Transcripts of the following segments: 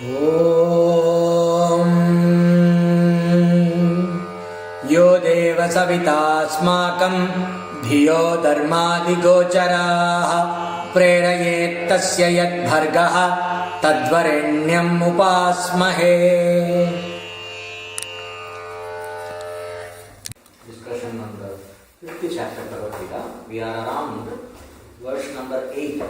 ॐ यो देव सवितास्माकं धियो धर्मादिगोचराः प्रेरयेत्तस्य यद्भर्गः तद्वरेण्यम् उपास्महे. Discussion on the 50th chapter Bhagavad Gita. We are around verse number 8.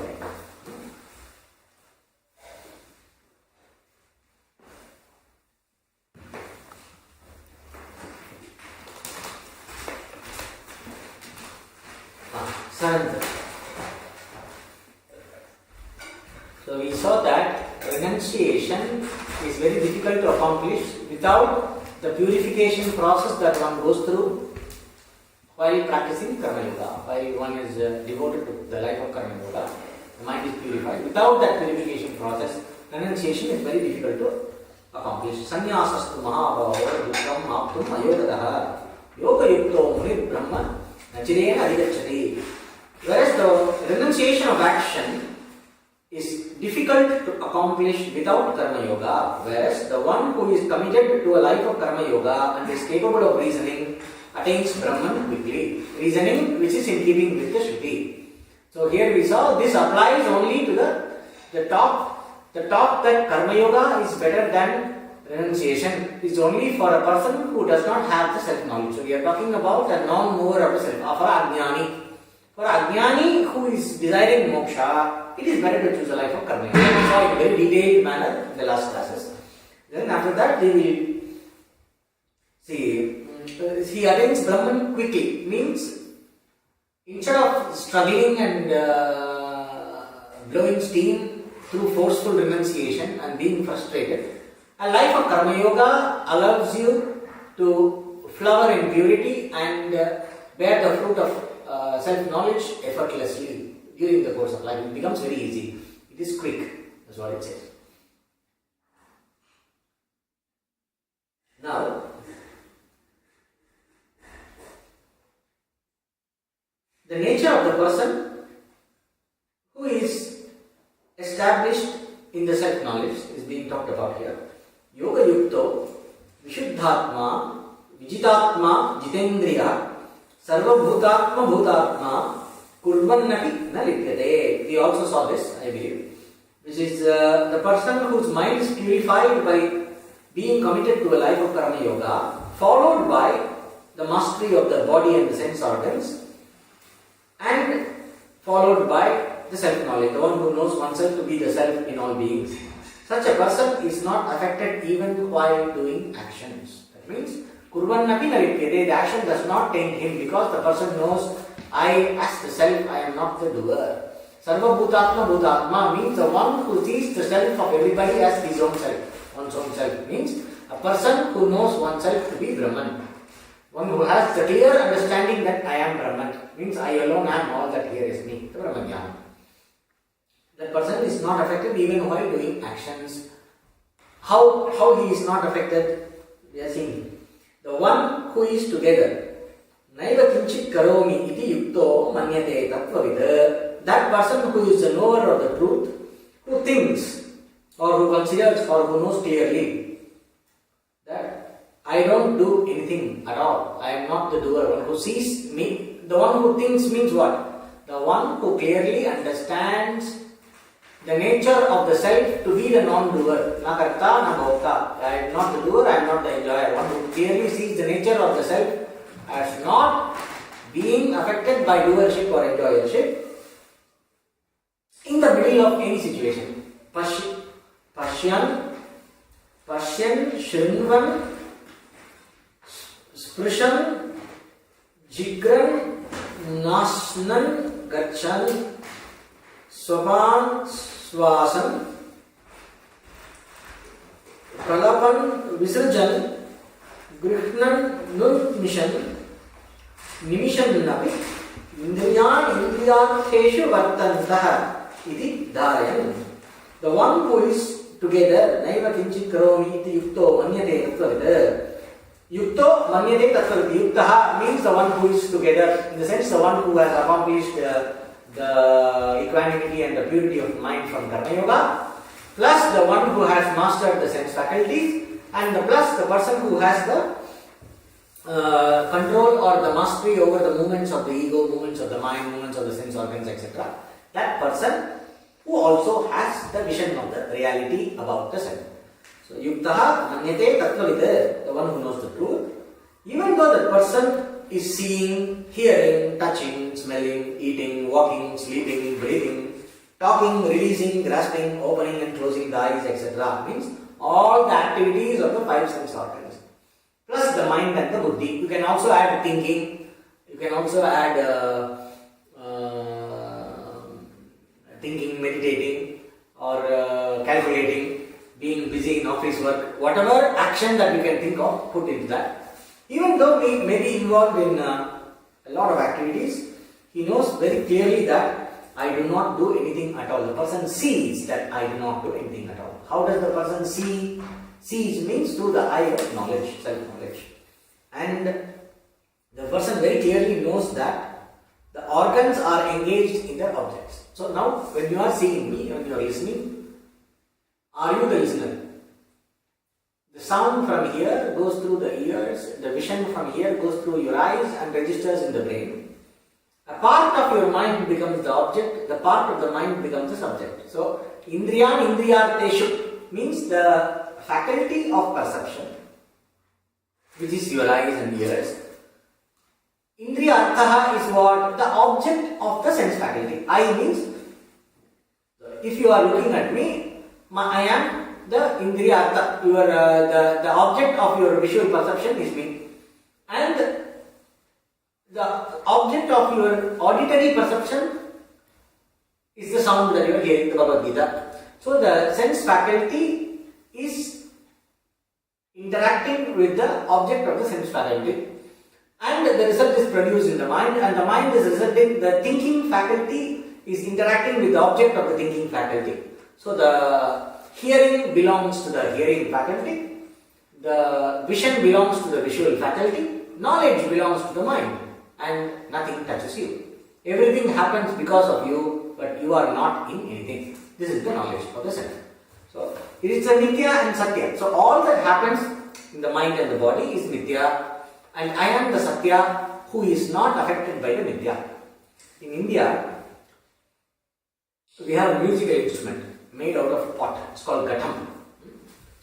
Seventh. So we saw that renunciation is very difficult to accomplish without the purification process that one goes through while practicing Karma Yoga. While one is devoted to the life of Karma Yoga, the mind is purified. Without that purification process, renunciation is very difficult to accomplish. Sanyasastu mahabhavo dukkam aptum ayogadaha yoga yukto muni brahma nachirena adhigacchati. Whereas the renunciation of action is difficult to accomplish without Karma Yoga, whereas the one who is committed to a life of Karma Yoga and is capable of reasoning attains Brahman quickly. Reasoning which is in keeping with the Shruti. So here we saw this applies only to the talk that Karma Yoga is better than renunciation is only for a person who does not have the self-knowledge. So we are talking about a non-mover of the self, for Ajnani. For Ajnani who is desiring moksha, it is better to choose a life of Karma Yoga. We saw in very detailed manner in the last classes. Then after that we will see he attains Brahman quickly. Means instead of struggling and blowing steam through forceful renunciation and being frustrated, a life of Karma Yoga allows you to flower in purity and bear the fruit of self-knowledge effortlessly during the course of life. It becomes very easy. It is quick. That's what it says. Now, the nature of the person who is established in the self-knowledge is being talked about here. Yoga yukto vishuddhatma vijitatma jitendriya sarva bhutatma bhutatma kurvannapi na libyate. We also saw this, I believe, which is the person whose mind is purified by being committed to a life of Karma Yoga, followed by the mastery of the body and the sense organs, and followed by the self-knowledge, the one who knows oneself to be the self in all beings. Such a person is not affected even while doing actions. That means, kurvannapi na libyate, the action does not taint him because the person knows, I as the self, I am not the doer. Sarva bhutatma bhutatma means the one who sees the self of everybody as his own self, one's own self. Means a person who knows oneself to be Brahman. One who has the clear understanding that I am Brahman, means I alone am all that here is me, the Brahmajnana. That person is not affected even while doing actions. How he is not affected? We are seeing. The one who is together, naiva kinchit karomi iti yukto manyate tattvavid. That person who is the knower of the truth, who thinks or who considers or who knows clearly that I don't do anything at all. I am not the doer. One who sees me, the one who thinks means what? The one who clearly understands the nature of the self to be the non-doer. Na karta, na bhokta. I am not the doer, I am not the enjoyer. One who clearly sees the nature of the self as not being affected by doership or enjoyership in the middle of any situation. Pashyan, shrinvan, sprishan, jigran, nasnan, gachan, swapan, swasan, pralapan, visarjan, grihnan, nurmishan, nimishan napi, indriyartheshu vartantaha iti dharayan. The one who is together, naiva kinchit karomi iti yukto manyate tattvavid. Yukto manyate tattvavid. Yuktaha means the one who is together, in the sense the one who has accomplished the equanimity and the purity of mind from Karma Yoga, plus the one who has mastered the sense faculties, and the plus the person who has the control or the mastery over the movements of the ego, movements of the mind, movements of the sense organs, etc. That person who also has the vision of the reality about the self. So, yuktaha manyate tattvavid, the one who knows the truth. Even though the person is seeing, hearing, touching, smelling, eating, walking, sleeping, breathing, talking, releasing, grasping, opening and closing the eyes, etc. means all the activities of the five sense organs. Plus the mind and the buddhi. You can also add thinking, you can also add thinking, meditating, or calculating, being busy in office work, whatever action that you can think of, put into that. Even though we may be involved in a lot of activities, he knows very clearly that I do not do anything at all. The person sees that I do not do anything at all. How does the person see? Sees means through the eye of knowledge, self-knowledge. And the person very clearly knows that the organs are engaged in their objects. So now when you are seeing me, when you are listening, are you the listener? The sound from here goes through the ears, the vision from here goes through your eyes and registers in the brain. A part of your mind becomes the object, the part of the mind becomes the subject. So, indriyan indriyarteshu means the faculty of perception, which is your eyes and ears. Indriyarthaha is what? The object of the sense faculty. Eye means, if you are looking at me, I am the indriyartha, the object of your visual perception is me. And the object of your auditory perception is the sound that you are hearing, the Bhagavad Gita. So the sense faculty is interacting with the object of the sense faculty, and the result is produced in the mind, and the mind is resulting, the thinking faculty is interacting with the object of the thinking faculty. So the hearing belongs to the hearing faculty, the vision belongs to the visual faculty, knowledge belongs to the mind, and nothing touches you. Everything happens because of you, but you are not in anything. This is the knowledge of the self. So it is a Nitya and Satya. So all that happens in the mind and the body is Nitya, and I am the Satya who is not affected by the Nitya. In India, we have a musical instrument made out of pot. It's called Ghatam.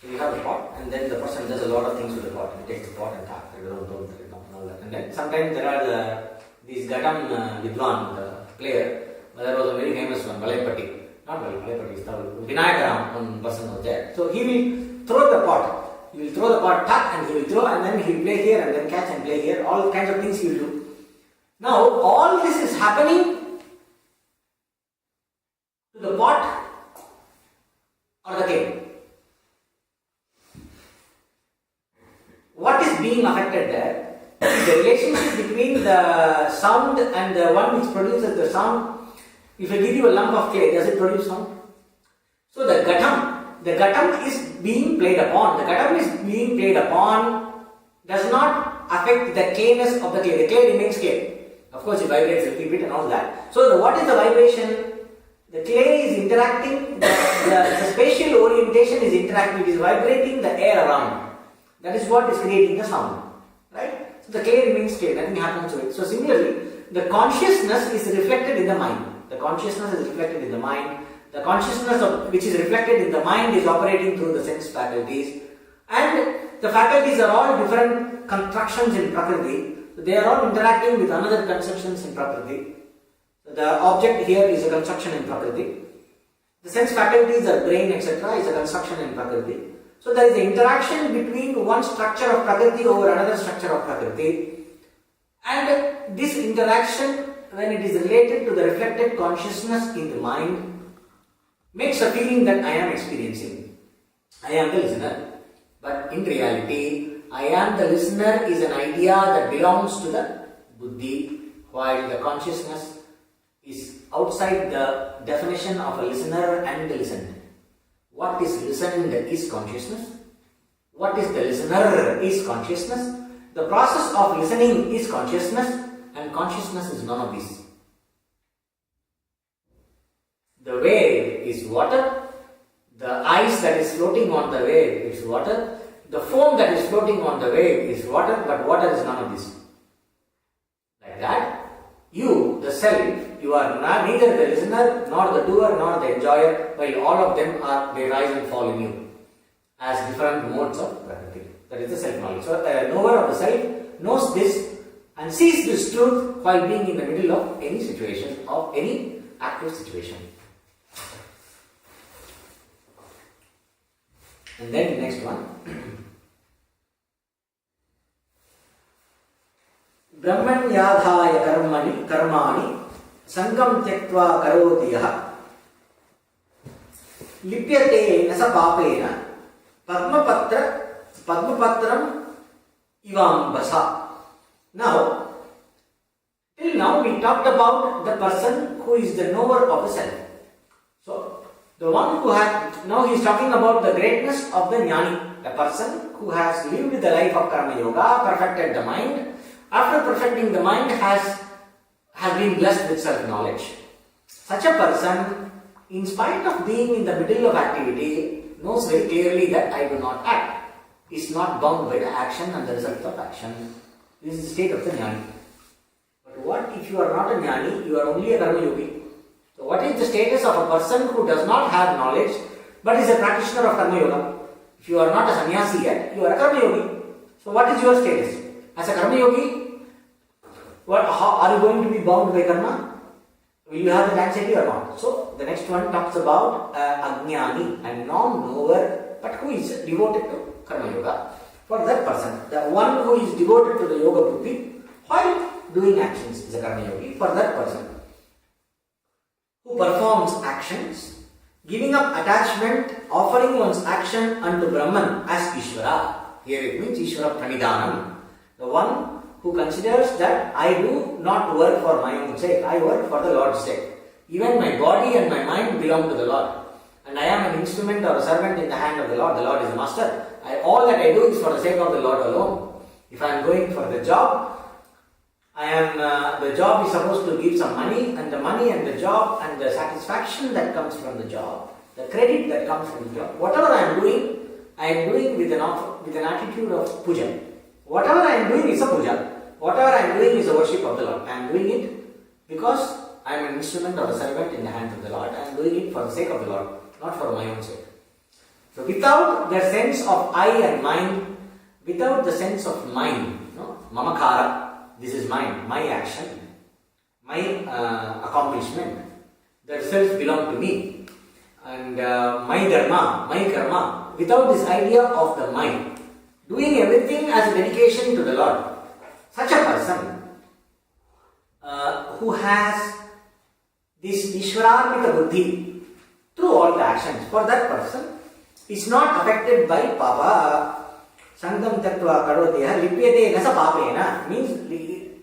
So you have a pot, and then the person does a lot of things with the pot. He takes the pot and tap, and all that. And then sometimes there are these Ghatam Vidwan, the player. There was a very famous one, Valaipatti. Not Valaipatti, it's Vinayakaram, one person was there. So he will throw the pot. He will throw the pot, tap, and he will throw, and then he will play here, and then catch and play here. All kinds of things he will do. Now, all this is happening to the pot or the cane. What is being affected there? The relationship between the sound and the one which produces the sound. If I give you a lump of clay, does it produce sound? So the ghatam is being played upon. The ghatam is being played upon does not affect the clayness of the clay. The clay remains clay. Of course, it vibrates a little bit and all that. So what is the vibration? The clay is interacting, the spatial orientation is interacting, it is vibrating the air around. That is what is creating the sound. Right? So the clay remains clay, nothing happens to it. So similarly, the consciousness is reflected in the mind. The consciousness is reflected in the mind. The consciousness which is reflected in the mind is operating through the sense faculties. And the faculties are all different constructions in Prakriti. They are all interacting with another conceptions in Prakriti. The object here is a construction in Prakriti. The sense faculties, the brain, etc. is a construction in Prakriti. So there is an interaction between one structure of Prakriti over another structure of Prakriti. And this interaction, when it is related to the reflected consciousness in the mind, makes a feeling that I am experiencing. I am the listener. But in reality, I am the listener is an idea that belongs to the buddhi, while the consciousness is outside the definition of a listener and the listened. What is listened is consciousness. What is the listener is consciousness. The process of listening is consciousness, and consciousness is none of these. The wave is water, The ice that is floating on the wave is water. The foam that is floating on the wave is water, but water is none of this. Like that, you, the self, you are neither the listener, nor the doer, nor the enjoyer, while all of them they rise and fall in you as different modes of Prakriti. That is the self-knowledge. So, a knower of the self knows this and sees this truth while being in the middle of any situation, of any active situation. And then next one. ब्रह्मण्याधाय कर्माणि संगम त्यक्त्वा करोति यः लिप्यते न स पापेन पद्मपत्रम इवाम्बसा. Now, till now we talked about the person who is the knower of the self. So, the one who has, now he is talking about the greatness of the jnani, the person who has lived the life of karma yoga, perfected the mind. After perfecting the mind, has been blessed with self-knowledge. Such a person, in spite of being in the middle of activity, knows very clearly that I do not act, is not bound by the action and the result of action. This is the state of the jnani. But what if you are not a jnani, you are only a karma yogi? So what is the status of a person who does not have knowledge but is a practitioner of karma yoga? If you are not a sannyasi yet, you are a karma yogi. So what is your status? As a karma yogi, how are you going to be bound by karma? Will you have the anxiety or not? So the next one talks about ajnani, a non-knower, but who is devoted to karma yoga. For that person, the one who is devoted to the yoga buddhi while doing actions is a karma yogi. For that person who performs actions, giving up attachment, offering one's action unto Brahman as Ishvara. Here it means Ishvara Pranidhanam. The one who considers that I do not work for my own sake, I work for the Lord's sake. Even my body and my mind belong to the Lord. And I am an instrument or a servant in the hand of the Lord. The Lord is the master. All that I do is for the sake of the Lord alone. If I am going for the job, the job is supposed to give some money, and the money and the job and the satisfaction that comes from the job, the credit that comes from the job, whatever I am doing with an attitude of puja. Whatever I am doing is a puja. Whatever I am doing is a worship of the Lord. I am doing it because I am an instrument or a servant in the hands of the Lord. I am doing it for the sake of the Lord, not for my own sake. So without the sense of I and mine, without the sense of mine, mamakara, this is mine, my action, my accomplishment, the results belong to me, and my dharma, my karma, without this idea of the mine, doing everything as a dedication to the Lord. Such a person who has this Ishvararpita buddhi through all the actions, for that person is not affected by papa. Sangam tattva karoteha lipyate nasa papena means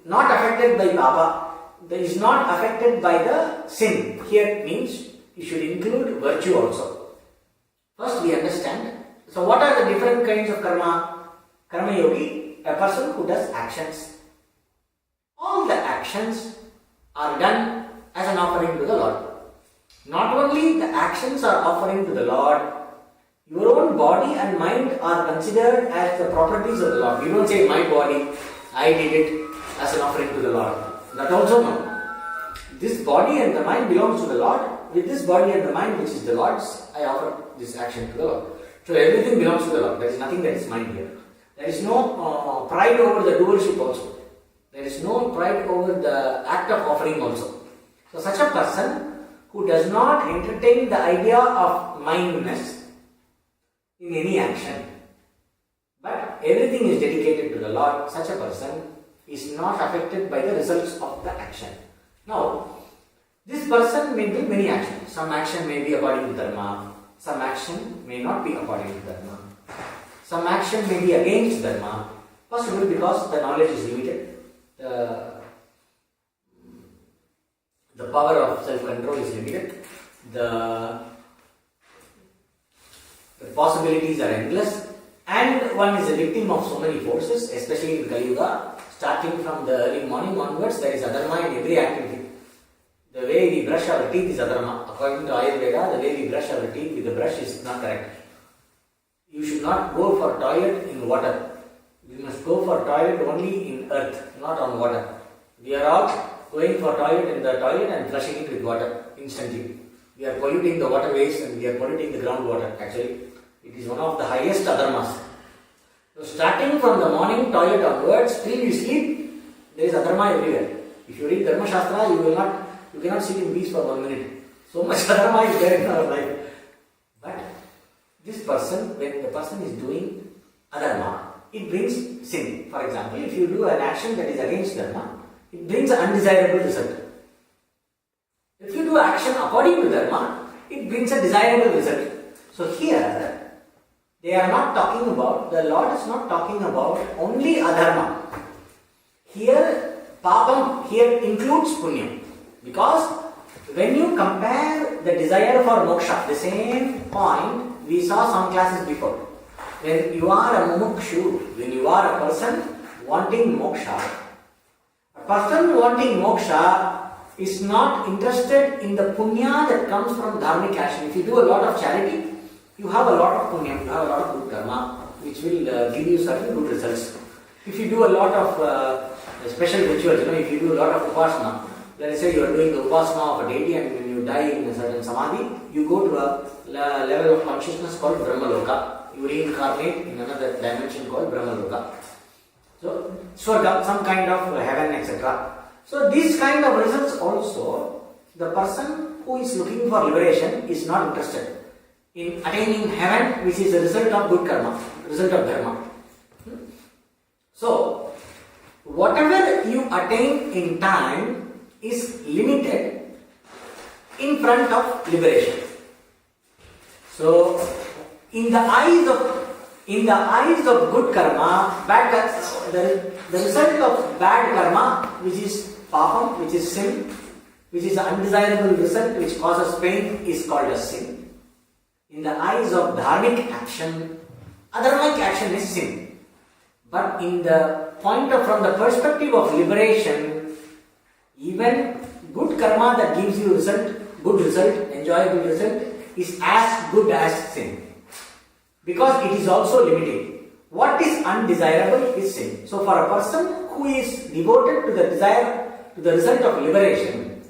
not affected by papa. That is not affected by the sin. Here means you should include virtue also. First we understand. So what are the different kinds of karma? Karma yogi, a person who does actions. All the actions are done as an offering to the Lord. Not only the actions are offering to the Lord, your own body and mind are considered as the properties of the Lord. You don't say my body, I did it as an offering to the Lord. That also no. This body and the mind belongs to the Lord. With this body and the mind which is the Lord's, I offer this action to the Lord. So everything belongs to the Lord. There is nothing that is mine here. There is no pride over the doership also. There is no pride over the act of offering also. So such a person who does not entertain the idea of mindness in any action, but everything is dedicated to the Lord, such a person is not affected by the results of the action. Now, this person may do many actions. Some action may be according to dharma, some action may not be according to dharma. Some action may be against dharma, possibly because the knowledge is limited. The power of self-control is limited. The possibilities are endless, and one is a victim of so many forces, especially in Kali Yuga. Starting from the early morning onwards, there is adharma in every activity. The way way we brush our teeth is adharma. According to Ayurveda, the way we brush our teeth with the brush is not correct. You should not go for toilet in water. You must go for toilet only in earth, not on water. We are all going for toilet in the toilet and flushing it with water instantly. We are polluting the waterways and we are polluting the groundwater. Actually, it is one of the highest adharmas. So starting from the morning toilet onwards till you sleep, there is adharma everywhere. If you read Dharma Shastra, you cannot sit in peace for 1 minute. So much adharma is there in our life. But this person, when the person is doing adharma, it brings sin. For example, if you do an action that is against dharma, it brings an undesirable result. If you do action according to dharma, it brings a desirable result. So here, they are not talking about, the Lord is not talking about only adharma. Here, papam here includes punya. Because when you compare the desire for moksha, the same point we saw some classes before. When you are a mumukshu, when you are a person wanting moksha, a person wanting moksha is not interested in the punya that comes from dharmic action. If you do a lot of charity, you have a lot of punya, you have a lot of good karma, which will give you certain good results. If you do a lot of special rituals, if you do a lot of upasana, let us say you are doing the upasana of a deity and when you die in a certain samadhi, you go to a level of consciousness called Brahmaloka. You reincarnate in another dimension called Brahmaloka. So, Swarga, some kind of heaven, etc. So, these kind of results also, the person who is looking for liberation is not interested in attaining heaven, which is a result of good karma, result of dharma. So, whatever you attain in time is limited in front of liberation. So, in the eyes of good karma, bad karma, the result of bad karma, which is papam, which is sin, which is an undesirable result which causes pain, is called as sin. In the eyes of dharmic action, adharmic action is sin. But from the perspective of liberation, even good karma that gives you good result, enjoyable result, is as good as sin. Because it is also limiting. What is undesirable is sin. So for a person who is devoted to the result of liberation,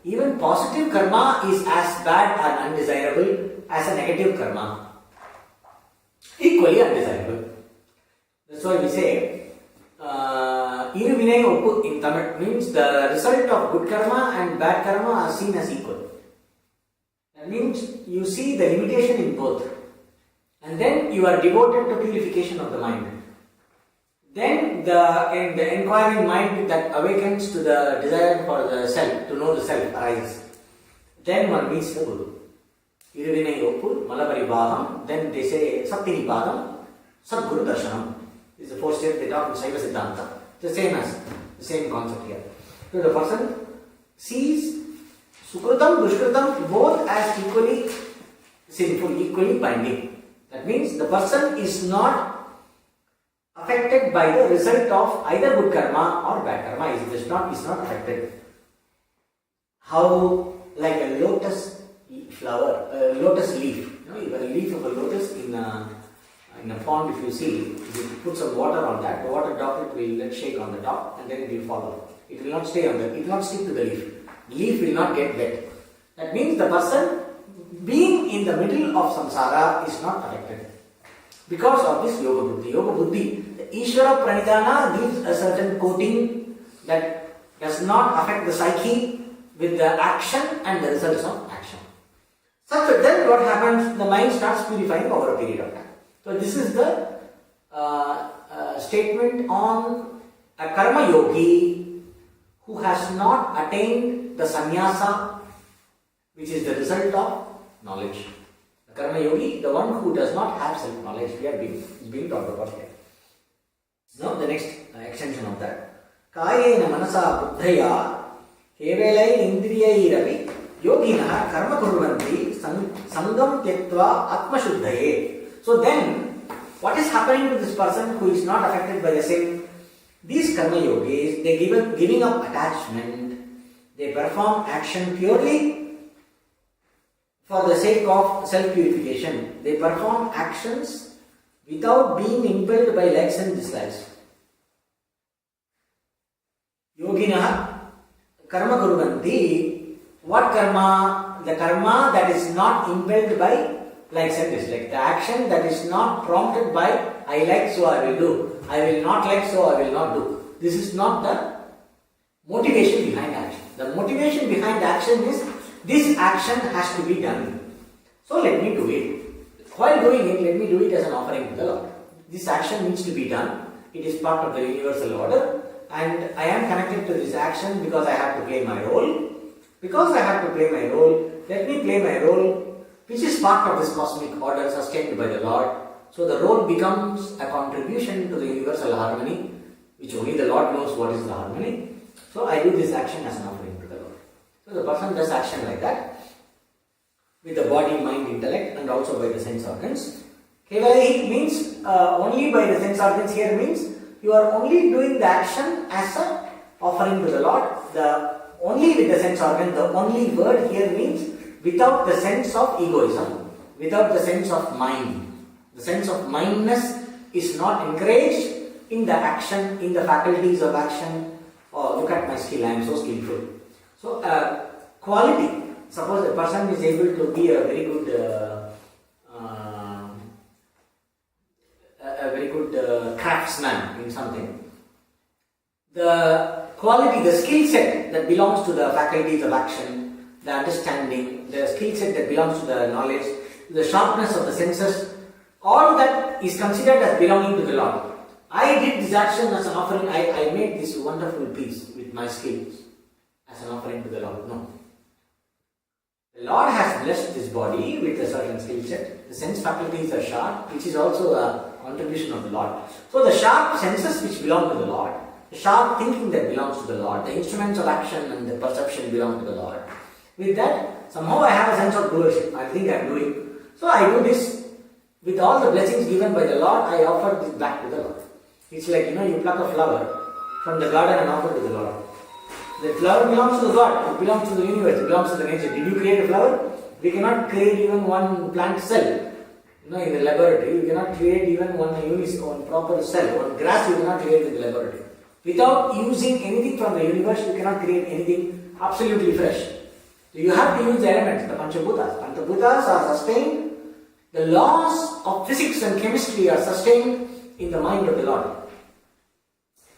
even positive karma is as bad and undesirable as a negative karma. Equally undesirable. That's why we say, Iruvinai oppu in Tamil means the result of good karma and bad karma are seen as equal. That means you see the limitation in both. And then you are devoted to purification of the mind. Then the inquiring mind that awakens to the desire for the self, to know the self, arises. Then one meets the Guru. Iruvinai oppu, Malaparibhagam, then they say Sattinipadam, Sadguru Darshanam. This is the fourth step they talk in Saiva Siddhanta. The same concept here. So the person sees Sukrutam, Dushkrutam both as equally sinful, equally binding. That means the person is not affected by the result of either good karma or bad karma. He is not affected. How, like a lotus flower, a lotus leaf. A leaf of a lotus in a pond, if you see, you put some water on that, the water droplet will shake on the top and then it will fall. It will not stay on it will not stick to the leaf. Leaf will not get wet. That means the person being in the middle of samsara is not affected. Because of this yoga buddhi. Yoga buddhi, the Ishvara pranidhana gives a certain coating that does not affect the psyche with the action and the results of action. Such that then what happens? The mind starts purifying over a period of time. So this is the statement on a karma yogi who has not attained the sannyasa, which is the result of knowledge. The karma yogi, the one who does not have self-knowledge, is being talked about here. Now the next extension of that. Kayena manasa buddhaya kevelai indriyairavi yoginah karma kurvanti sangam tyaktva atma shuddhaye. So then, what is happening to this person who is not affected by the sin? These karma yogis, they giving up attachment, they perform action purely for the sake of self-purification. They perform actions without being impelled by likes and dislikes. Yoginah karma kuruvanti. What karma? The karma that is not impelled by likes and dislikes. The action that is not prompted by I like so I will do, I will not like so I will not do. This is not the motivation behind action. The motivation behind action is this action has to be done. So let me do it. While doing it, let me do it as an offering to the Lord. This action needs to be done. It is part of the universal order, and I am connected to this action because I have to play my role. Because I have to play my role, let me play my role, which is part of this cosmic order sustained by the Lord. So the role becomes a contribution to the universal harmony, which only the Lord knows what is the harmony. So I do this action as an offering to the Lord. So the person does action like that with the body, mind, intellect, and also by the sense organs. Kevalai means only by the sense organs. Here means you are only doing the action as a offering to the Lord. The only with the sense organ, the only word here means without the sense of egoism, without the sense of mind. The sense of mindness is not encouraged in the action, in the faculties of action. Oh, look at my skill, I am so skillful. So, quality. Suppose a person is able to be a very good, craftsman in something. The quality, the skill set that belongs to the faculties of action, the understanding, the skill set that belongs to the knowledge, the sharpness of the senses, all that is considered as belonging to the Lord. I did this action as an offering, I made this wonderful piece with my skills as an offering to the Lord. No. The Lord has blessed this body with a certain skill set. The sense faculties are sharp, which is also a contribution of the Lord. So the sharp senses which belong to the Lord, the sharp thinking that belongs to the Lord, the instruments of action and the perception belong to the Lord. With that, somehow I have a sense of doership. I think I am doing. So I do this. With all the blessings given by the Lord, I offer this back to the Lord. It's like, you pluck a flower from the garden and offer to the Lord. The flower belongs to the God, it belongs to the universe, it belongs to the nature. Did you create a flower? We cannot create even one plant cell. In the laboratory, we cannot create even one proper cell, one grass you cannot create in the laboratory. Without using anything from the universe, you cannot create anything absolutely fresh. So you have to use the elements, the Panchabhutas. Panchabhutas are sustained. The laws of physics and chemistry are sustained in the mind of the Lord.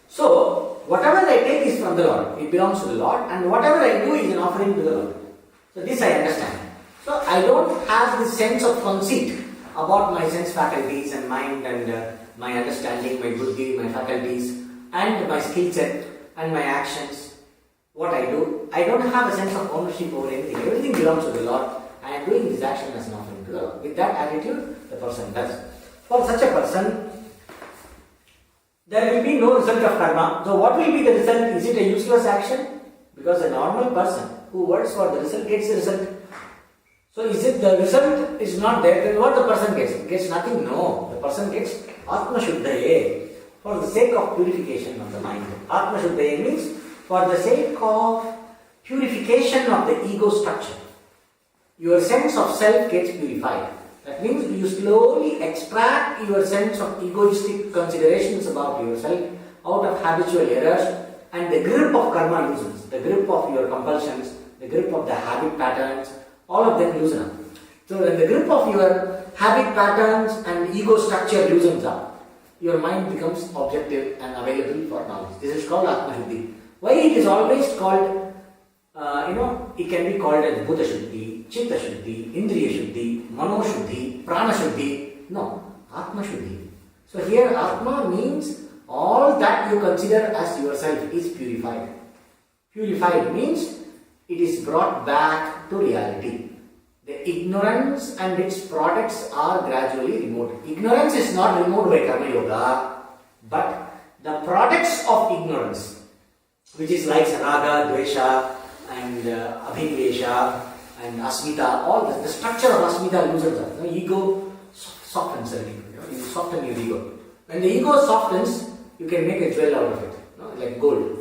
So, whatever I take is from the Lord. It belongs to the Lord, and whatever I do is an offering to the Lord. So this I understand. So I don't have this sense of conceit about my sense faculties and mind and my understanding, my buddhi, my faculties, and my skill set and my actions. What I do, I don't have a sense of ownership over anything. Everything belongs to the Lord. I am doing this action as an offering to the Lord. With that attitude, the person does. For such a person, there will be no result of karma. So what will be the result? Is it a useless action? Because a normal person who works for the result gets the result. So is it the result is not there, then what the person gets? He gets nothing? No. The person gets Atma Shuddhaye for the sake of purification of the mind. Atma Shuddhaye means for the sake of purification of the ego structure. Your sense of self gets purified. That means you slowly extract your sense of egoistic considerations about yourself out of habitual errors, and the grip of karma loosens, the grip of your compulsions, the grip of the habit patterns, all of them loosen up. So when the grip of your habit patterns and ego structure loosens up, your mind becomes objective and available for knowledge. This is called Atma Shuddhi. Why it is always called, it can be called as Bhuta Shuddhi, Chitta Shuddhi, Indriya Shuddhi, Mano Shuddhi, Prana Shuddhi. No, Atma Shuddhi. So here Atma means all that you consider as yourself is purified. Purified means it is brought back to reality. The ignorance and its products are gradually removed. Ignorance is not removed by Karma Yoga, but the products of ignorance, which is like Raga, Dvesha, and Abhinivesha, and Asmita, all this, the structure of Asmita loosens up. The ego softens a little. You soften your ego. When the ego softens, you can make a jewel out of it, like gold.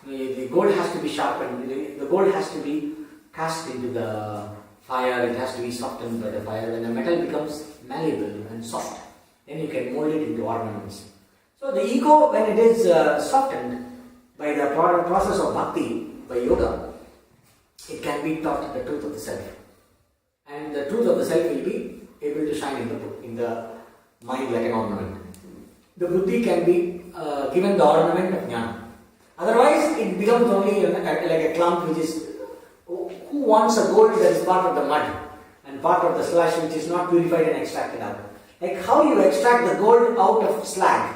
The gold has to be sharpened, the gold has to be cast into the fire, it has to be softened by the fire. When the metal becomes malleable and soft, then you can mold it into ornaments. So the ego, when it is softened by the process of bhakti, by yoga, it can be taught the truth of the self. And the truth of the self will be able to shine in the mind like an ornament. The buddhi can be given the ornament of jnana. Otherwise, it becomes only like a clump which is, who wants a gold that is part of the mud and part of the slush which is not purified and extracted out. Like how you extract the gold out of slag.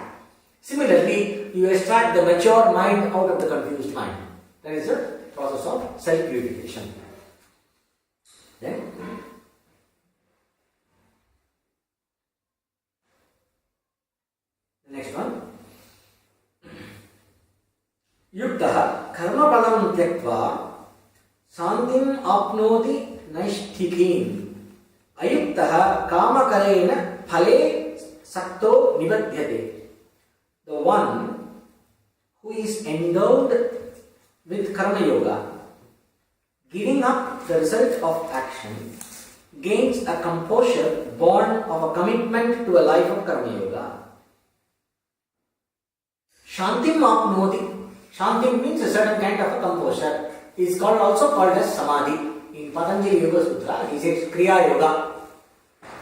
Similarly, you extract the mature mind out of the confused mind. That is the process of self-purification. Then, the next one. Yuktah karma palam tyaktva sandhim apnoti naishthikīm ayuktah kamakarena phale sakto nibadhyate. The one who is endowed with karma yoga, giving up the result of action, gains a composure born of a commitment to a life of karma yoga. Shantim apnoti. Shantim means a certain kind of a composure. It is also called as samadhi. In Patanjali Yoga Sutra, he says Kriya Yoga.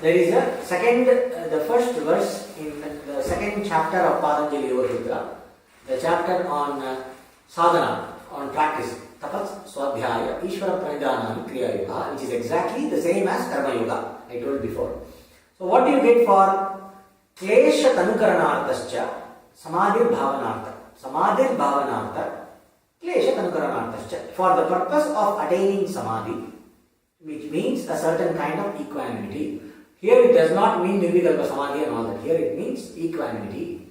There is the first verse in the second chapter of Patanjali Yoga Sutra, the chapter on sadhana, on practice, tapas, swadhyaya, ishvara pranidhanam, kriya yoga, which is exactly the same as karma yoga, I told before. So what do you get for klesha tanukaranarthascha, samadhir bhavanartha? Samadhir bhavanartha, klesha tanukaranarthascha. For the purpose of attaining samadhi, which means a certain kind of equanimity. Here it does not mean nirvikalpa samadhi and all that. Here it means equanimity.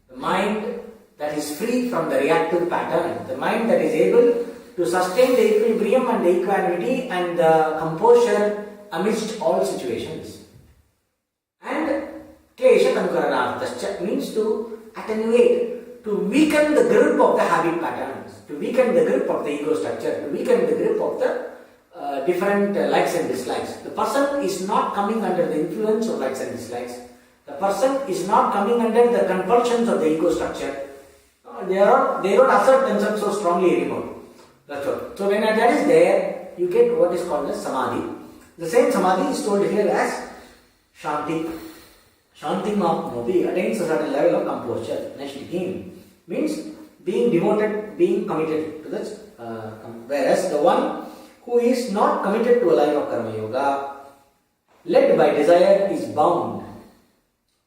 The mind that is free from the reactive pattern. The mind that is able to sustain the equilibrium and the equanimity and the composure amidst all situations. And klesha tanukaranarthascha means to attenuate, to weaken the grip of the habit patterns, to weaken the grip of the ego structure, to weaken the grip of the different likes and dislikes. The person is not coming under the influence of likes and dislikes. The person is not coming under the compulsions of the ego structure. They don't assert themselves so strongly anymore. That's all. So when that is there, you get what is called as samadhi. The same samadhi is told here as shanti. Shanti mapnoti attains a certain level of composure. Naishtikim means being devoted, being committed to this. Whereas the one who is not committed to a life of karma yoga, led by desire, is bound,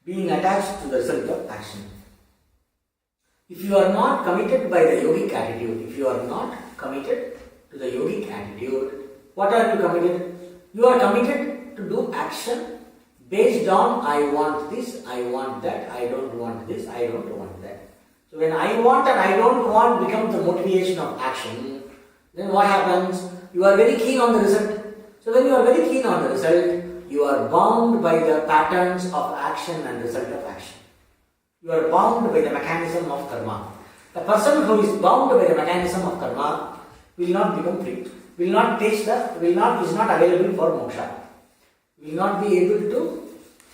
being attached to the result of action. If you are not committed by the yogic attitude, if you are not committed to the yogic attitude, what are you committed? You are committed to do action based on I want this, I want that, I don't want this, I don't want that. So when I want and I don't want becomes the motivation of action, then what happens? You are very keen on the result. So when you are very keen on the result, you are bound by the patterns of action and result of action. You are bound by the mechanism of karma. The person who is bound by the mechanism of karma will not become free, is not available for moksha, will not be able to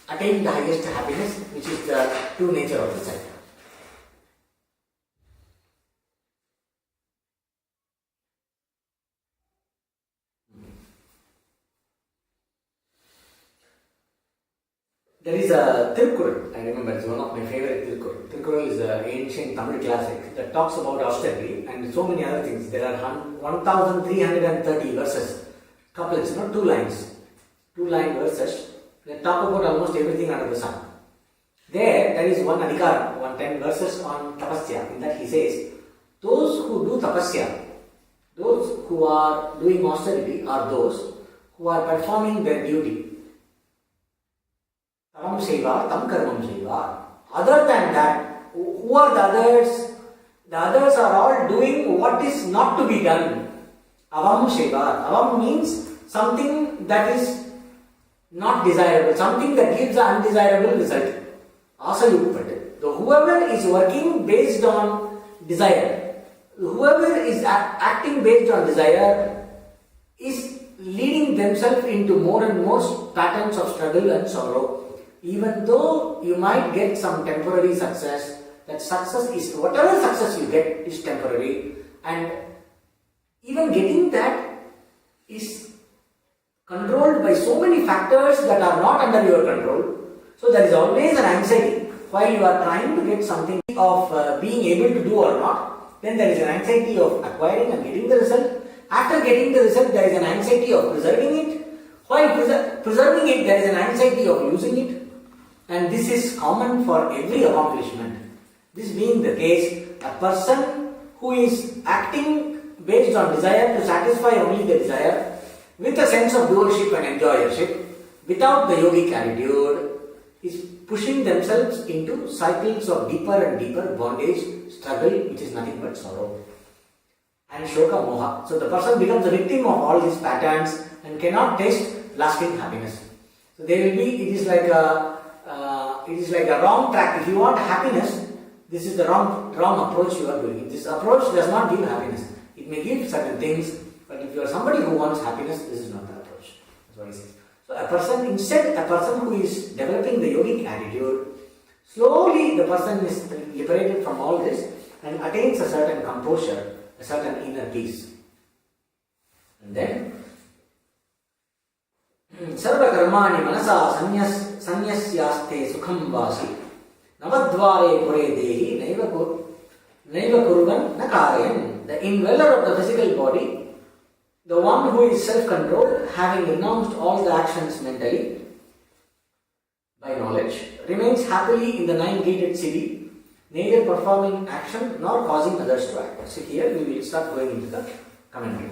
attain the highest happiness, which is the true nature of the self. There is a Tirukkural, I remember, it's one of my favorite Tirukkural. Tirukkural is an ancient Tamil classic that talks about austerity and so many other things. There are 1330 verses, couplets, two lines, 2-line verses that talk about almost everything under the sun. There is one adhikara, 110 verses on tapasya. In that he says, those who do tapasya, those who are doing austerity are those who are performing their duty. Tavam seva, tam karmam seva. Other than that, who are the others? The others are all doing what is not to be done. Avam seva. Avam means something that is not desirable, something that gives an undesirable result. Asayukpat. The who whoever is working based on desire, whoever is acting based on desire is leading themselves into more and more patterns of struggle and sorrow. Even though you might get some temporary success, that success is, whatever success you get is temporary, and even getting that is controlled by so many factors that are not under your control. So there is always an anxiety while you are trying to get something of being able to do or not. Then there is an anxiety of acquiring and getting the result. After getting the result, there is an anxiety of preserving it. While preserving it, there is an anxiety of losing it. And this is common for every accomplishment. This being the case, a person who is acting based on desire to satisfy only the desire, with a sense of doership and enjoyership, without the yogic attitude, is pushing themselves into cycles of deeper and deeper bondage, struggle, which is nothing but sorrow, and shoka moha. So the person becomes a victim of all these patterns and cannot taste lasting happiness. So there will be, it is like a wrong track. If you want happiness, this is the wrong approach you are doing. This approach does not give happiness. It may give certain things, but if you are somebody who wants happiness, this is not the approach. That's what he says. So a person who is developing the yogic attitude, slowly the person is liberated from all this and attains a certain composure, a certain inner peace. And then sarva karmani manasa sanyasyaste sukham vasi navadvare pure dehi naiva kurvan nakarayan. The indweller of the physical body, the one who is self-controlled, having renounced all the actions mentally by knowledge, remains happily in the nine-gated city, neither performing action nor causing others to act. So here we will start going into the commentary.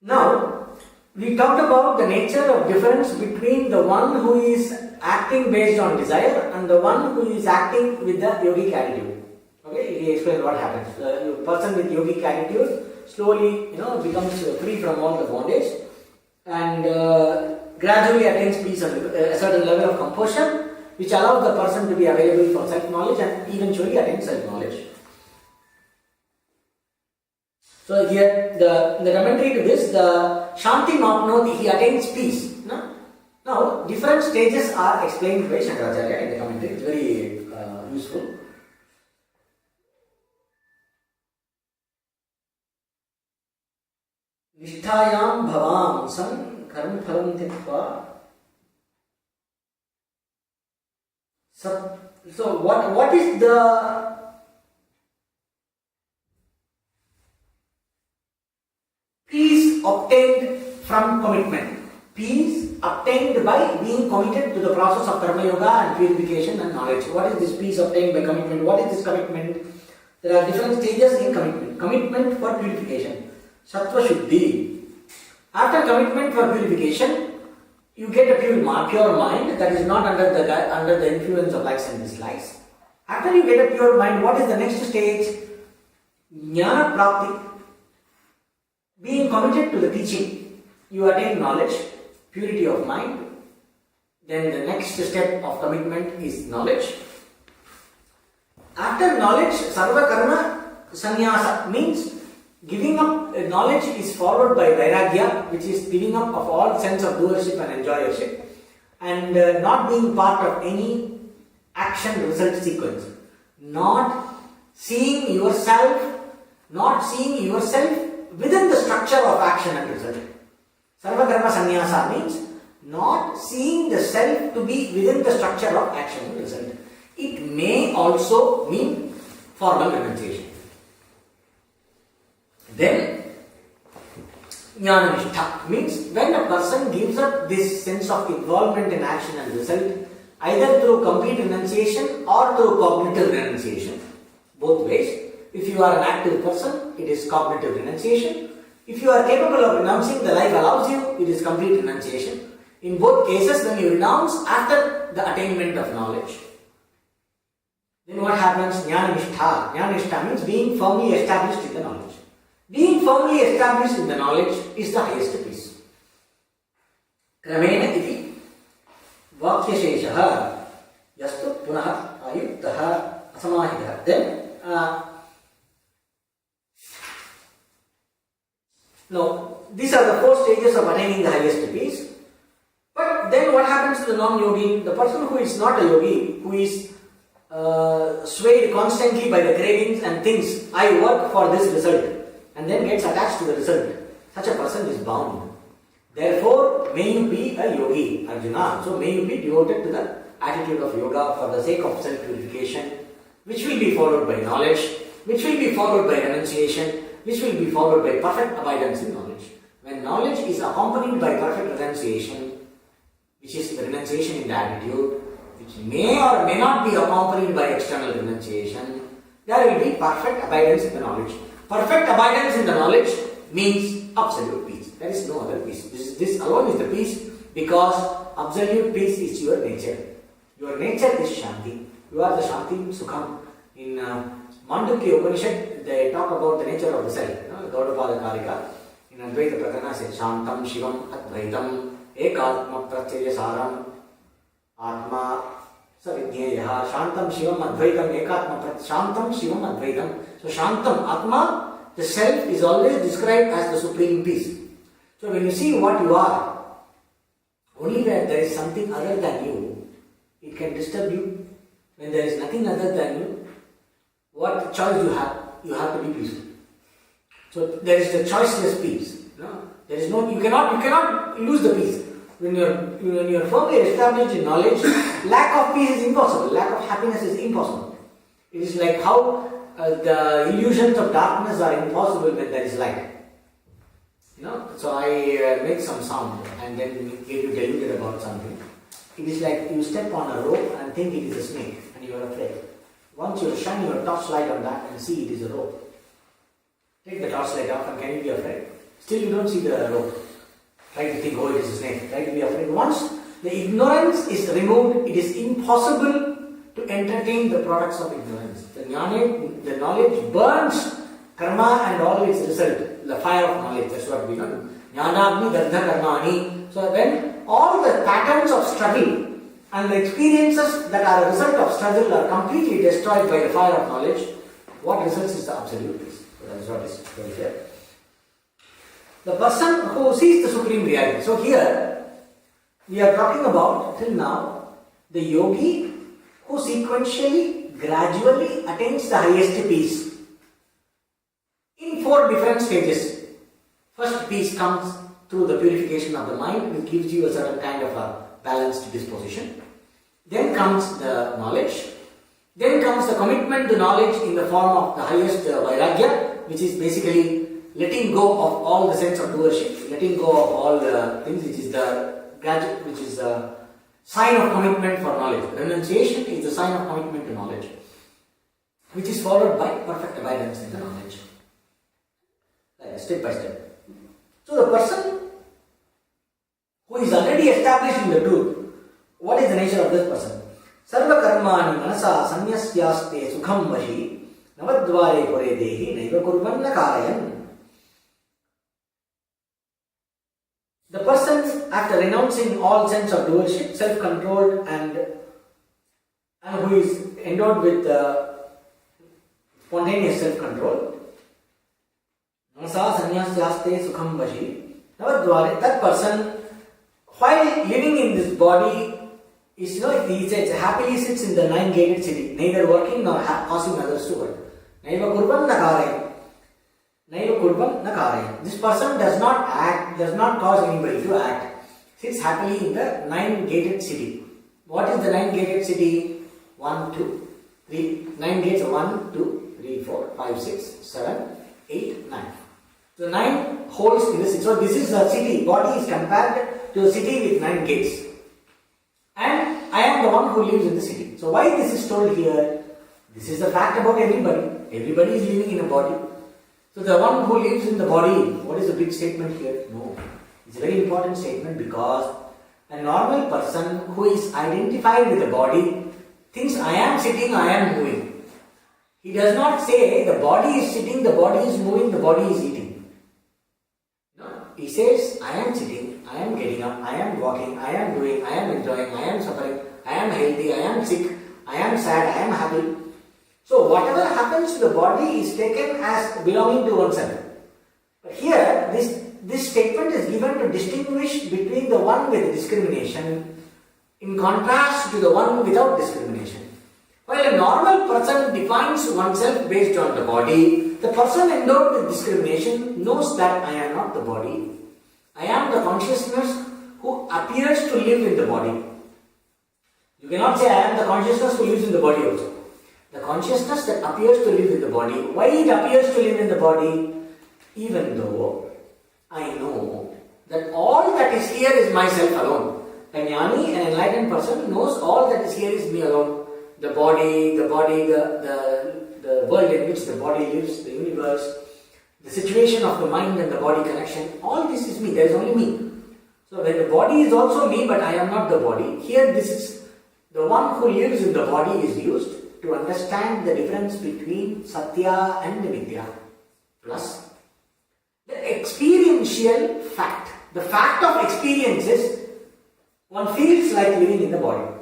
Now, we talked about the nature of difference between the one who is acting based on desire and the one who is acting with the yogic attitude. Okay, he explained what happens. The person with yogic attitude slowly, becomes free from all the bondage and gradually attains peace and a certain level of composure, which allows the person to be available for self-knowledge and eventually attains self-knowledge. So here the commentary to this, the Shanti Mapnoti, he attains peace. Now different stages are explained by Shankaracharya in the commentary. It's very useful. Nishtayam bhavam san karma phalam titva. So what is the peace obtained from commitment? Peace obtained by being committed to the process of karma yoga and purification and knowledge. What is this peace obtained by commitment? What is this commitment? There are different stages in commitment. Commitment for purification, sattva shuddhi. After commitment for purification, you get a pure mind that is not under the influence of likes and dislikes. After you get a pure mind, what is the next stage? Jnana prapti. Being committed to the teaching, you attain knowledge, purity of mind. Then the next step of commitment is knowledge. After knowledge, sarva karma sannyasa means giving up. Knowledge is followed by vairagya, which is giving up of all sense of doership and enjoyership, and not being part of any action result sequence. Not seeing yourself within the structure of action and result. Sarva karma sannyasa means not seeing the self to be within the structure of action and result. It may also mean formal renunciation. Then jnana-nishtha means when a person gives up this sense of involvement in action and result, either through complete renunciation or through cognitive renunciation, both ways. If you are an active person, it is cognitive renunciation. If you are capable of renouncing, the life allows you, it is complete renunciation. In both cases, when you renounce after the attainment of knowledge, then what happens? Jnana nishtha. Jnana nishtha means being firmly established in the knowledge. Being firmly established in the knowledge is the highest peace. Kramena iti vakyasheshaha yastu punaha ayuktaha asamahitaha. Then, now, these are the 4 stages of attaining the highest peace. But then what happens to the non-yogi? The person who is not a yogi, who is swayed constantly by the cravings and thinks, I work for this result, and then gets attached to the result. Such a person is bound. Therefore, may you be a yogi, Arjuna. So may you be devoted to the attitude of yoga for the sake of self-purification, which will be followed by knowledge, which will be followed by renunciation, which will be followed by perfect abidance in knowledge. When knowledge is accompanied by perfect renunciation, which is the renunciation in the attitude, which may or may not be accompanied by external renunciation, there will be perfect abidance in the knowledge. Perfect abidance in the knowledge means absolute peace. There is no other peace. This alone is the peace, because absolute peace is your nature. Your nature is Shanti. You are the Shanti Sukham. In Mandukya Upanishad, they talk about the nature of the self. Gaudapada Karika. In Advaita Prakarana says, Shantam Shivam Advaitam Ekatma Pratyaya Saram Atma Savidnyeyaha. Shantam Shivam Advaitam Ekatma Shantam Shivam Advaitam. So Shantam, Atma, the self is always described as the supreme peace. So when you see what you are, only where there is something other than you, it can disturb you. When there is nothing other than you, what choice you have? You have to be peaceful. So there is the choiceless peace. There is no, you cannot lose the peace. When you are firmly established in knowledge, lack of peace is impossible. Lack of happiness is impossible. It is like how the illusions of darkness are impossible when there is light. So I make some sound and then get you deluded about something. It is like you step on a rope and think it is a snake and you are afraid. Once you shine your torchlight on that and see it is a rope, take the torchlight off and can you be afraid? Still you don't see the rope. Try to think, oh, it is a snake. Try to be afraid. Once the ignorance is removed, it is impossible to entertain the products of ignorance. The knowledge burns karma and all its result. The fire of knowledge, that's what we know. Jnanagni dardha karmani. So when all the patterns of struggle and the experiences that are a result of struggle are completely destroyed by the fire of knowledge, what results is the absolute peace. So that is what is very clear. The person who sees the supreme reality. So here we are talking about till now the yogi who sequentially, gradually attains the highest peace in 4 different stages. First peace comes through the purification of the mind, which gives you a certain kind of a balanced disposition. Then comes the knowledge. Then comes the commitment to knowledge in the form of the highest vairagya, which is basically letting go of all the sense of doership, letting go of all the things, which is the sign of commitment for knowledge. Renunciation is the sign of commitment to knowledge, which is followed by perfect abidance in the knowledge. Step by step. So the person who is already established in the truth, what is the nature of this person? Sarva karmani manasa sanyasyaste sukham vashi navadvare pore dehi naiva kurvanna karayan. The person, after renouncing all sense of doership, self-controlled and who is endowed with spontaneous self-control, Nasa sanyasyaste sukham vashi navadvare, that person, while living in this body, is, he says, happily sits in the 9-gated city, neither working nor causing others to work. Naiva kurvan nakaraya. Naiva kurvan nakaraya. This person does not act, does not cause anybody to act. Sits happily in the 9-gated city. What is the 9-gated city? 1, 2, 3. 9 gates are 1, 2, 3, 4, 5, 6, 7, 8, 9. So 9 holes in the city. So this is a city. Body is compared to a city with 9 gates. And I am the one who lives in the city. So why this is told here? This is the fact about everybody. Everybody is living in a body. So the one who lives in the body, what is the big statement here? No. It's a very important statement because a normal person who is identified with the body thinks I am sitting, I am moving. He does not say the body is sitting, the body is moving, the body is eating. No. He says I am sitting, I am getting up, I am walking, I am doing, I am enjoying, I am suffering, I am healthy, I am sick, I am sad, I am happy. So whatever happens to the body is taken as belonging to oneself. But here, this statement is given to distinguish between the one with discrimination in contrast to the one without discrimination. While a normal person defines oneself based on the body, the person endowed with discrimination knows that I am not the body. I am the consciousness who appears to live in the body. You cannot say I am the consciousness who lives in the body also. The consciousness that appears to live in the body. Why it appears to live in the body? Even though I know that all that is here is myself alone. A jnani, an enlightened person, knows all that is here is me alone. The body, the world in which the body lives, the universe, the situation of the mind and the body connection, all this is me, there is only me. So when the body is also me but I am not the body, here this is the one who lives in the body is used to understand the difference between Satya and Mithya. Plus, the experiential fact. The fact of experience is one feels like living in the body.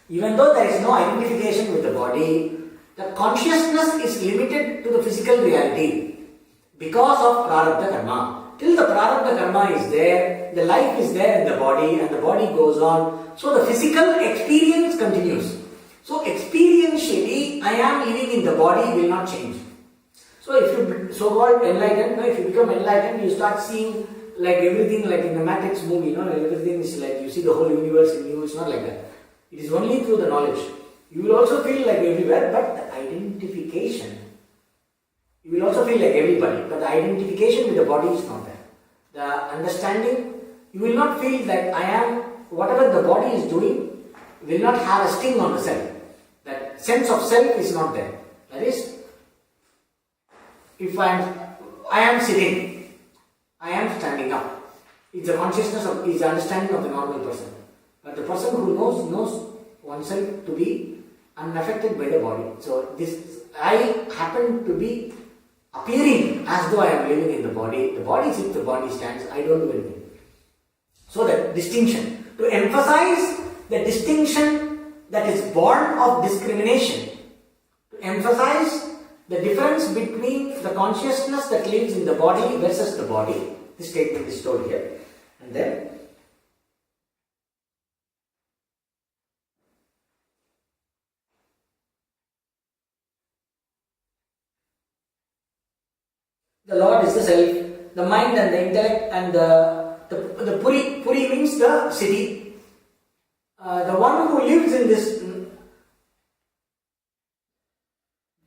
Even though there is no identification with the body, the consciousness is limited to the physical reality because of prarabdha karma. Till the prarabdha karma is there, the life is there in the body and the body goes on. So the physical experience continues. So experientially, I am living in the body will not change. So if you so-called enlightened, if you become enlightened, you start seeing like everything like in the Matrix movie, everything is like you see the whole universe in you. It's not like that. It is only through the knowledge. You will also feel like everywhere, but the identification. You will also feel like everybody, but the identification with the body is not there. The understanding, you will not feel that I am, whatever the body is doing, will not have a sting on the self. That sense of self is not there. That is, if I am sitting, I am standing up. It's the consciousness of, it's the understanding of the normal person. But the person who knows oneself to be unaffected by the body. So this, I happen to be appearing as though I am living in the body. The body sits, the body stands, I don't do anything. So that distinction, to emphasize the distinction that is born of discrimination, to emphasize the difference between the consciousness that lives in the body versus the body. This statement is told here. And then the Lord is the self, the mind and the intellect and the Puri. Puri means the city. The one who lives in this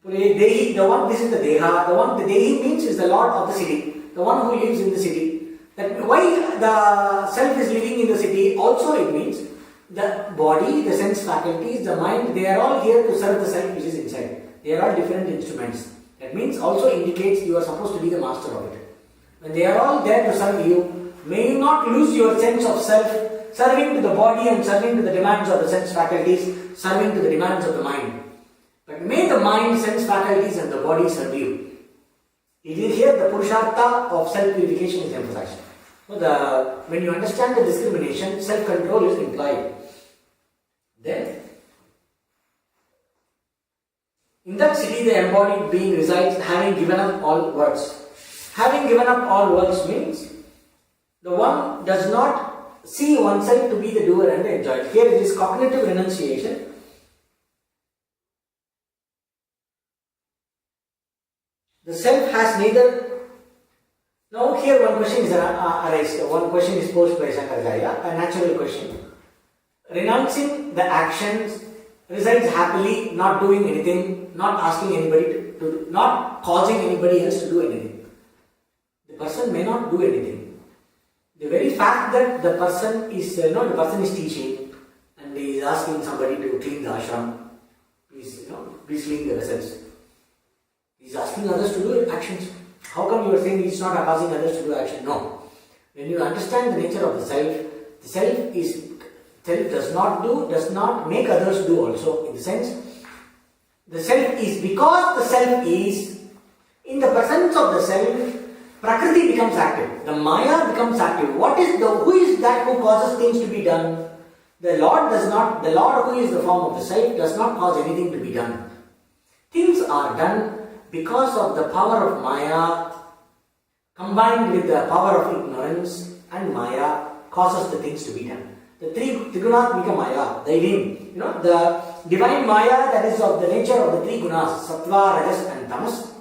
Puri, Dehi, the one, this is the Deha, the Dehi means is the Lord of the city, the one who lives in the city. That why the self is living in the city, also it means the body, the sense faculties, the mind, they are all here to serve the self which is inside. They are all different instruments. That means also indicates you are supposed to be the master of it. When they are all there to serve you, may you not lose your sense of self, serving to the body and serving to the demands of the sense faculties, serving to the demands of the mind. But may the mind, sense faculties and the body serve you. It is here the Purushartha of self-purification is emphasized. So when you understand the discrimination, self-control is implied. Then, in that city the embodied being resides, having given up all works. Having given up all works means the one does not see oneself to be the doer and the enjoyer. Here it is cognitive renunciation. The self has neither. Now here one question is arised. One question is posed by Shankaracharya, a natural question. Renouncing the actions, resides happily, not doing anything, not asking anybody to not causing anybody else to do anything. The person may not do anything. The very fact that the person is teaching and he is asking somebody to clean the ashram, please clean the vessels. He's asking others to do actions. How come you are saying he's not causing others to do action? No. When you understand the nature of the self does not make others do also, in the sense, the self is, because the self is, in the presence of the self, Prakriti becomes active. The Maya becomes active. Who is that who causes things to be done? The Lord who is the form of the self does not cause anything to be done. Things are done because of the power of Maya combined with the power of ignorance, and Maya causes the things to be done. The Trigunaatmika Maya, the divine Maya that is of the nature of the three gunas, Sattva, Rajas and Tamas,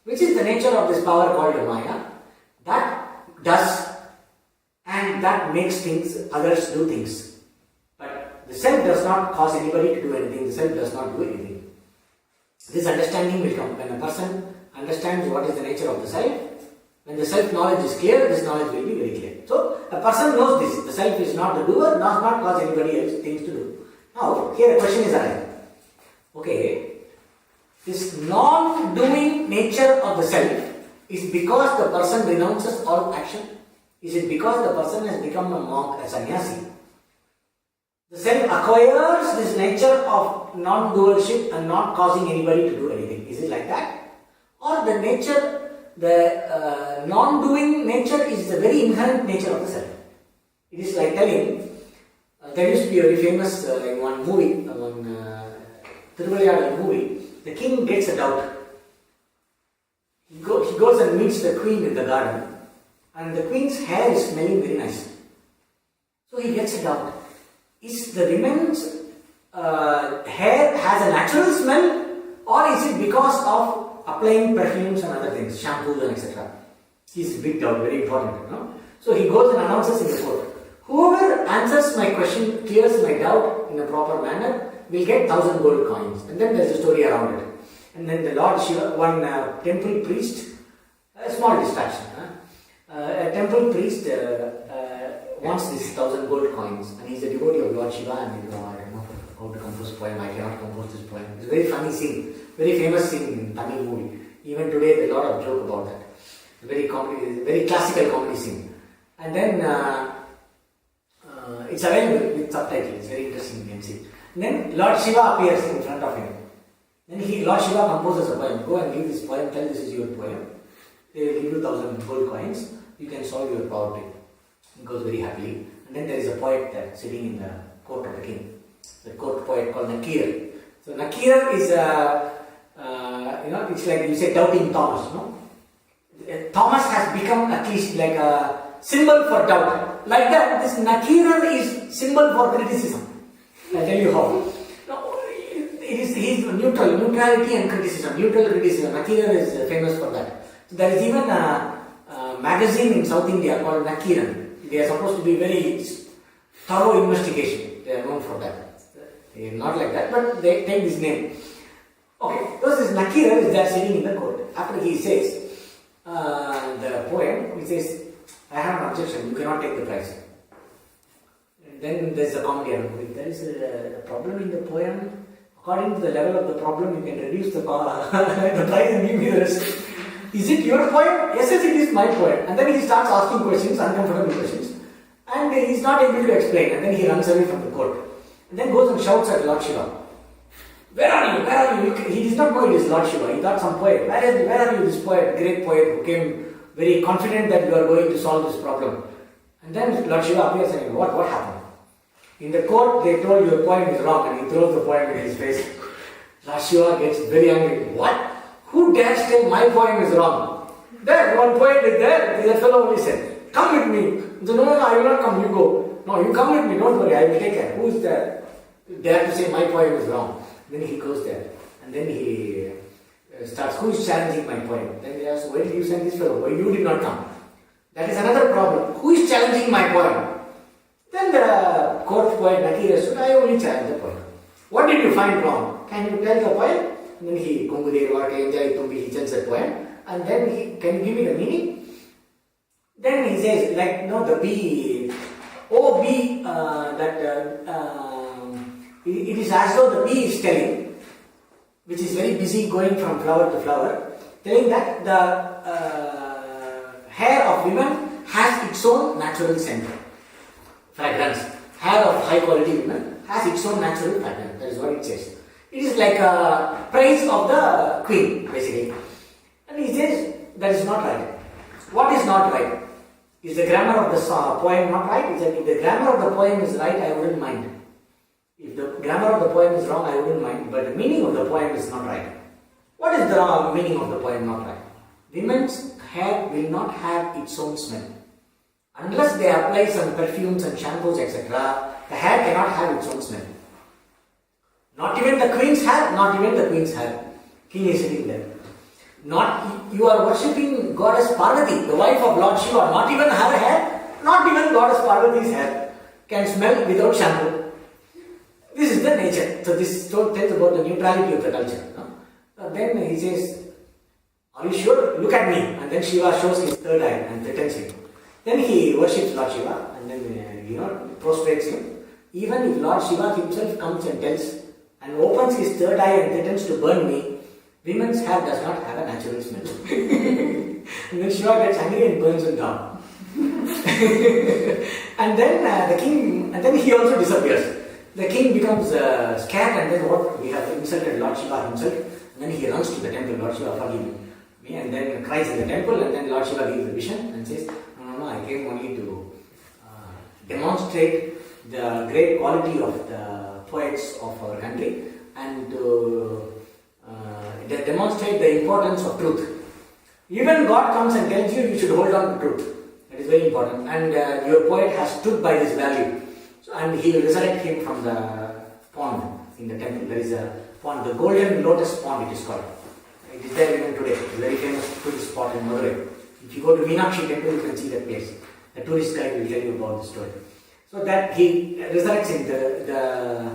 which is the nature of this power called Maya, that does and that makes things, others do things. But the self does not cause anybody to do anything, the self does not do anything. This understanding will come when a person understands what is the nature of the self. When the self-knowledge is clear, this knowledge will be very clear. So, a person knows this. The self is not the doer, does not cause anybody else things to do. Now, here a question is arising. Okay, this non-doing nature of the self is because the person renounces all action? Is it because the person has become a monk, a sannyasi? The self acquires this nature of non-doership and not causing anybody to do anything. Is it like that? Or the nature, non-doing nature is the very inherent nature of the self? It is like telling, there used to be a very famous, in one movie, Thiruvilayadal movie, the king gets a doubt. He goes and meets the queen in the garden, and the queen's hair is smelling very nice. So he gets a doubt. Is the women's hair has a natural smell, or is it because of applying perfumes and other things, shampoos and etc.? He's a big doubt, very important. No? So he goes and announces in the court, whoever answers my question, clears my doubt in a proper manner, will get 1,000 gold coins. And then there's a story around it. And then the Lord Shiva, one temple priest, a small distraction, a temple priest wants this 1,000 gold coins, and he's a devotee of Lord Shiva, and I don't know how to compose poem, I cannot compose this poem. It's a very funny scene, very famous scene in Tamil movie. Even today there's a lot of joke about that. Very classical comedy scene. And then it's available with subtitles, it's very interesting, you can see. And then Lord Shiva appears in front of him. Then Lord Shiva composes a poem. Go and give this poem, tell this is your poem. They will give you 1,000 gold coins. You can solve your poverty. He goes very happily. And then there is a poet there sitting in the court of the king. The court poet called Nakira. So Nakira is it's like you say doubting Thomas, no? Thomas has become at least like a symbol for doubt. Like that, this Nakira is symbol for criticism. I'll tell you how. He's neutral, neutrality and criticism. Neutral criticism. Nakira is famous for that. So there is even a magazine in South India called Nakiran. They are supposed to be very thorough investigation. They are known for that. They are not like that, but they take this name. Okay, so this Nakira is there sitting in the court. After he says the poem, he says, I have an objection, you cannot take the prize. And then there's a comedy around it. There is a problem in the poem. According to the level of the problem, you can reduce the price and give me the rest. Is it your poem? Yes, it is my poem. And then he starts asking questions, uncomfortable questions. And he is not able to explain. And then he runs away from the court. And then goes and shouts at Lord Shiva. Where are you? Where are you? He does not know it is Lord Shiva. He thought some poet. Where are you, this poet, great poet who came very confident that you are going to solve this problem? And then Lord Shiva appears saying, what happened? In the court, they told your poem is wrong, and he throws the poem in his face. Lord Shiva gets very angry. What? Who dares say my poem is wrong? There, one poet is there. The fellow only said, come with me. He said, no, I will not come. You go. No, you come with me. Don't worry. I will take care. Who is there? Dare to say my poem is wrong. Then he goes there. And then he starts, who is challenging my poem? Then they ask, why did you send this fellow? Why you did not come? That is another problem. Who is challenging my poem? Then the court poet Nakira said, I only challenge the poem. What did you find wrong? Can you tell the poem? And then he, Kungudir Varka Enjay Tumbi, he tells the poem. And then he, can you give me the meaning? Then he says, like, no, the bee, oh bee, it is as though the bee is telling, which is very busy going from flower to flower. telling that the hair of women has its own natural scent, fragrance. Hair of high quality women has its own natural fragrance. That is what it says. It is like a praise of the queen, basically. And he says that is not right. What is not right? Is the grammar of the poem not right? Is that if the grammar of the poem is right, I wouldn't mind. If the grammar of the poem is wrong, I wouldn't mind. But the meaning of the poem is not right. What is the meaning of the poem not right? Women's hair will not have its own smell. Unless they apply some perfumes and shampoos, etc., the hair cannot have its own smell. Not even the queen's hair, not even the queen's hair. King is sitting there. Not you are worshipping goddess Parvati, the wife of Lord Shiva. Not even her hair, not even goddess Parvati's hair can smell without shampoo. This is the nature. So this tells about the neutrality of the culture. No? Then he says, "Are you sure? Look at me." And then Shiva shows his third eye and threatens him. Then he worships Lord Shiva and then prostrates him. Even if Lord Shiva himself comes and tells and opens his third eye and threatens to burn me, women's hair does not have a natural smell. And then Shiva gets angry and burns him down. And then the king, and then he also disappears. The king becomes scared, and then what? We have insulted Lord Shiva himself. And then he runs to the temple, "Lord Shiva, forgive me," and then cries in the temple. And then Lord Shiva gives the vision and says, "No, I came only to demonstrate the great quality of the poets of our country and to demonstrate the importance of truth. Even God comes and tells you should hold on to truth. That is very important. And your poet has stood by this value. So, and he will resurrect him from the pond in the temple. There is a pond, the Golden Lotus Pond it is called. It is there even today. It's a very famous tourist spot in Madurai. If you go to Meenakshi temple, you can see that place. The tourist guide will tell you about the story. So that he resurrects him. The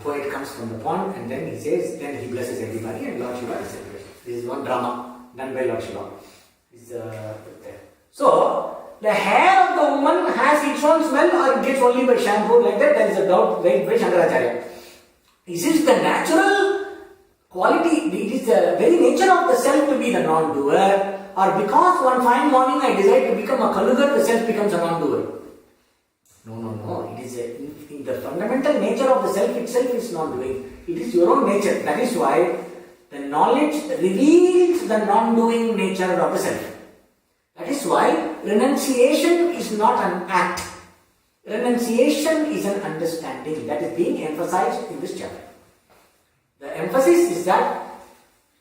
poet comes from the pond and then he says, then he blesses everybody and Lord Shiva is celebrated. This is one drama done by Lord Shiva. So, the hair of the woman has its own smell or it gets only by shampoo like that. There is a doubt raised by Shankaracharya. Is it the natural quality, it is the very nature of the self to be the non-doer, or because one fine morning I decide to become a Kalugar, the self becomes a non-doer? No. It is in the fundamental nature of the self itself is not doing. It is your own nature. That is why the knowledge reveals the non-doing nature of the self. That is why renunciation is not an act. Renunciation is an understanding that is being emphasized in this chapter. The emphasis is that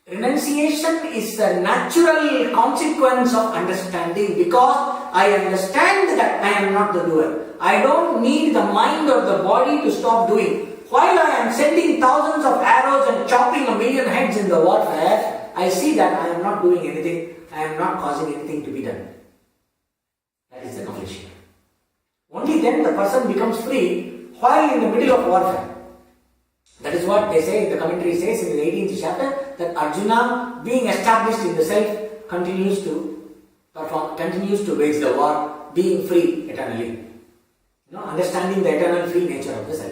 renunciation is a natural consequence of understanding, because I understand that I am not the doer. I don't need the mind or the body to stop doing. While I am sending thousands of arrows and chopping 1,000,000 heads in the warfare, I see that I am not doing anything. I am not causing anything to be done. That is the knowledge here. Only then the person becomes free while in the middle of warfare. That is what they say, the commentary says in the 18th chapter, that Arjuna, being established in the self, continues to wage the war, being free eternally. Understanding the eternal free nature of the self.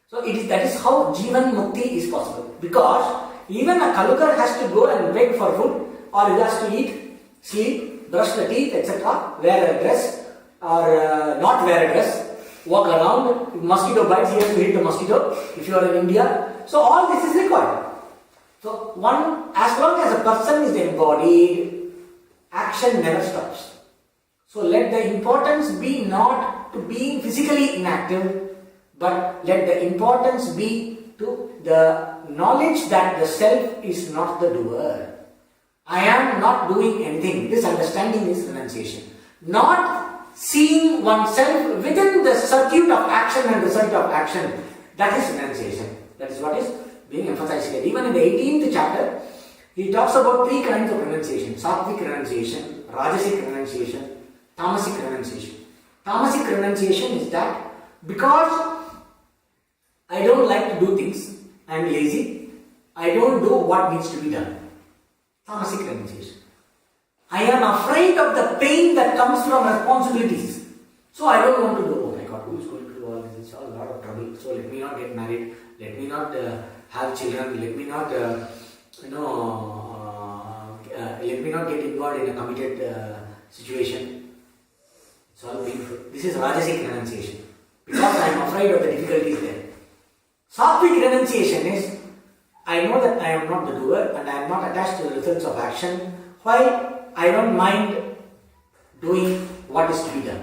So that is how Jivan Mukti is possible. Because even a Kalukar has to go and beg for food, or he has to eat, sleep, brush the teeth, etc., wear a dress, or not wear a dress, walk around. If mosquito bites, he has to hit the mosquito if you are in India. So all this is required. So as long as a person is embodied, action never stops. So let the importance be not to being physically inactive, but let the importance be to the knowledge that the self is not the doer. I am not doing anything. This understanding is renunciation. Not seeing oneself within the circuit of action and result of action. That is renunciation. That is what is being emphasized here. Even in the 18th chapter, he talks about 3 kinds of renunciation. Sattvic renunciation, Rajasic renunciation, Tamasic renunciation. Tamasic renunciation is that because I don't like to do things, I am lazy, I don't do what needs to be done. Tamasic renunciation. I am afraid of the pain that comes from responsibilities. So I don't want to do. Oh my God, who is going to do all this? It's all a lot of trouble. So let me not get married. Let me not have children. Let me not, let me not get involved in a committed situation. It's all painful. This is Rajasic renunciation. Because I am afraid of the difficulties there. Sattvic renunciation is, I know that I am not the doer and I am not attached to the results of action, while I don't mind doing what is to be done.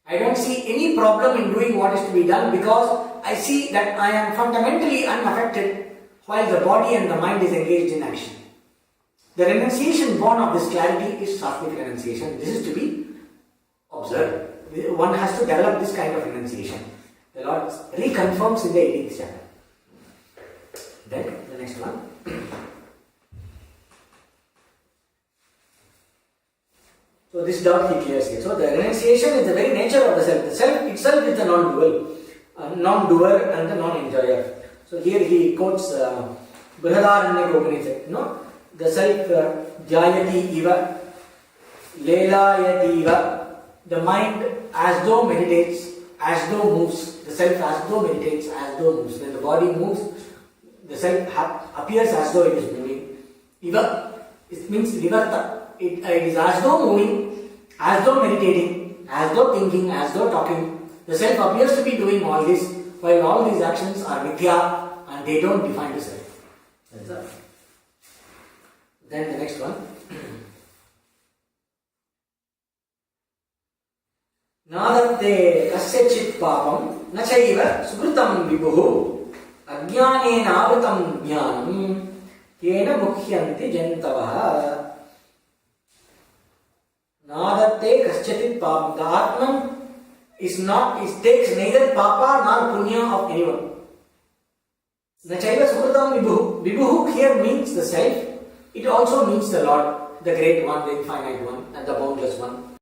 I don't see any problem in doing what is to be done because I see that I am fundamentally unaffected while the body and the mind is engaged in action. The renunciation born of this clarity is sattvic renunciation. This is to be observed. One has to develop this kind of renunciation. The Lord reconfirms in the 18th chapter. Then the next one. So this doubt he clears here. So the renunciation is the very nature of the self. The self itself is the non-doer and the non-enjoyer. So here he quotes Brihadaranyaka Upanishad. No? The self jayati iva, lelayati iva. The mind as though meditates, as though moves. The self as though meditates, as though moves. When the body moves, the self appears as though it is moving. Iva, it means vivarta. It is as though moving, as though meditating, as though thinking, as though talking. The self appears to be doing all this, while all these actions are mithya and they don't define the self. That's all. Then the next one. Nadatte kasyachit papam nachaiva sukrutam vibhuhu ajnanena avrutam jnanam yena mukhyanti jantavaha. Nadatte kasyatit papam. The Atman takes neither papa nor punya of anyone. Nachaiva sukrutam vibhuhu. Vibhuhu here means the self. It also means the Lord, the great one, the infinite one, and the boundless one.